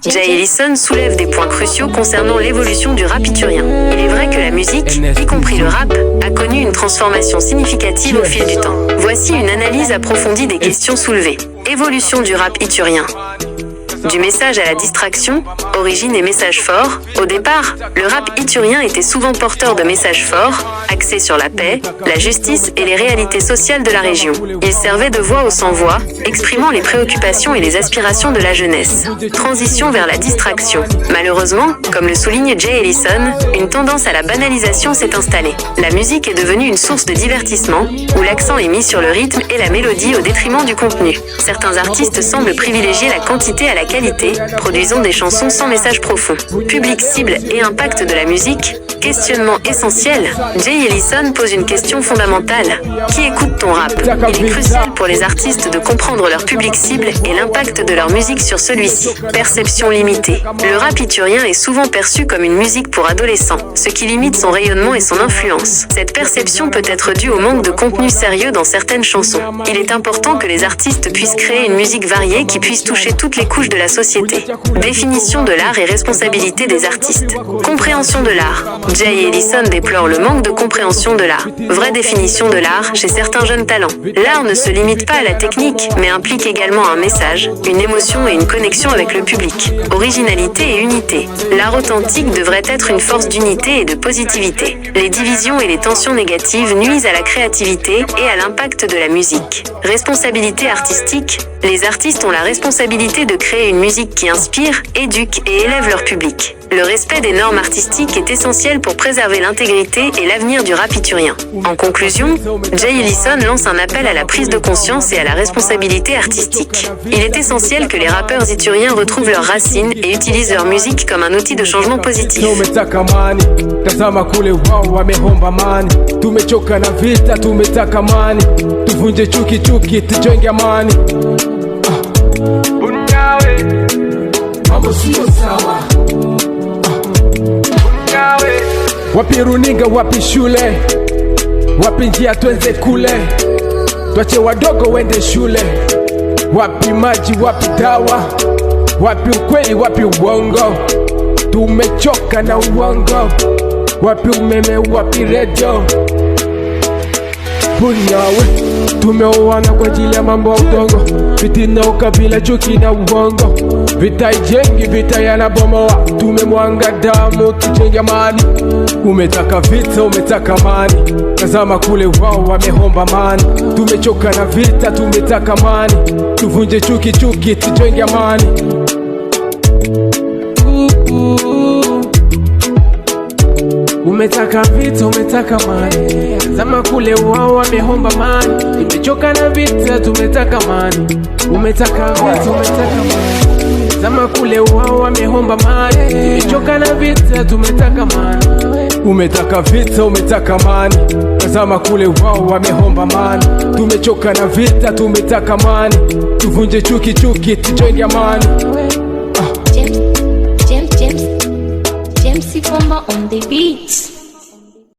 Jay Ellison soulève des points cruciaux concernant l'évolution du rap iturien. Il est vrai que la musique, y compris le rap, a connu une transformation significative au fil du temps. Voici une analyse approfondie des questions soulevées. Évolution du rap iturien. Du message à la distraction, origine et messages forts. Au départ, le rap iturien était souvent porteur de messages forts, axés sur la paix, la justice et les réalités sociales de la région. Il servait de voix aux sans-voix, exprimant les préoccupations et les aspirations de la jeunesse. Transition vers la distraction. Malheureusement, comme le souligne Jay Ellison, une tendance à la banalisation s'est installée. La musique est devenue une source de divertissement, où l'accent est mis sur le rythme et la mélodie au détriment du contenu. Certains artistes semblent privilégier la quantité à la qualité, produisant des chansons sans message profond. Public cible et impact de la musique. Questionnement essentiel. Jay Ellison pose une question fondamentale. Qui écoute ton rap? Il est crucial pour les artistes de comprendre leur public cible et l'impact de leur musique sur celui-ci. Perception limitée. Le rap iturien est souvent perçu comme une musique pour adolescents, ce qui limite son rayonnement et son influence. Cette perception peut être due au manque de contenu sérieux dans certaines chansons. Il est important que les artistes puissent créer une musique variée qui puisse toucher toutes les couches de la société. Définition de l'art et responsabilité des artistes. Compréhension de l'art. Jay Ellison déplore le manque de compréhension de l'art. Vraie définition de l'art chez certains jeunes talents. L'art ne se limite pas à la technique, mais implique également un message, une émotion et une connexion avec le public. Originalité et unité. L'art authentique devrait être une force d'unité et de positivité. Les divisions et les tensions négatives nuisent à la créativité et à l'impact de la musique. Responsabilité artistique. Les artistes ont la responsabilité de créer une musique qui inspire, éduque et élève leur public. Le respect des normes artistiques est essentiel pour préserver l'intégrité et l'avenir du rap iturien. En conclusion, Jay Ellison lance un appel à la prise de conscience et à la responsabilité artistique. Il est essentiel que les rappeurs ituriens retrouvent leurs racines et utilisent leur musique comme un outil de changement positif. Wapi runinga, wapi shule, wapi njia tuenze kule, twache wadogo wende shule, wapi maji, wapi dawa, wapi ukweli, wapi uongo, tumechoka na uongo, wapi umeme, wapi redio. Bunyawe, tumeoana kwa ajili ya mambo ya udongo, fitina, ukabila, chuki na uongo, vita ijengi, vita yanabomoa, tumemwanga damu, tujenge amani. Umetaka vita, umetaka amani, tazama kule wao wamehomba amani. Tumechoka na vita, tumetaka amani, tuvunje chuki, tujenge amani. Umetaka vita, umetaka amani, tazama kule wao wamehomba amani. Tumechoka na vita, tumetaka amani. Umetaka vita, umetaka amani, tazama kule wao wamehomba amani. Tumechoka na vita, tumetaka amani. Umetaka vita, umetaka amani, tazama kule wao wamehomba amani. Tumechoka na vita, tumetaka amani, tuvunje chuki, tujenge amani. James Ifoma on the beats.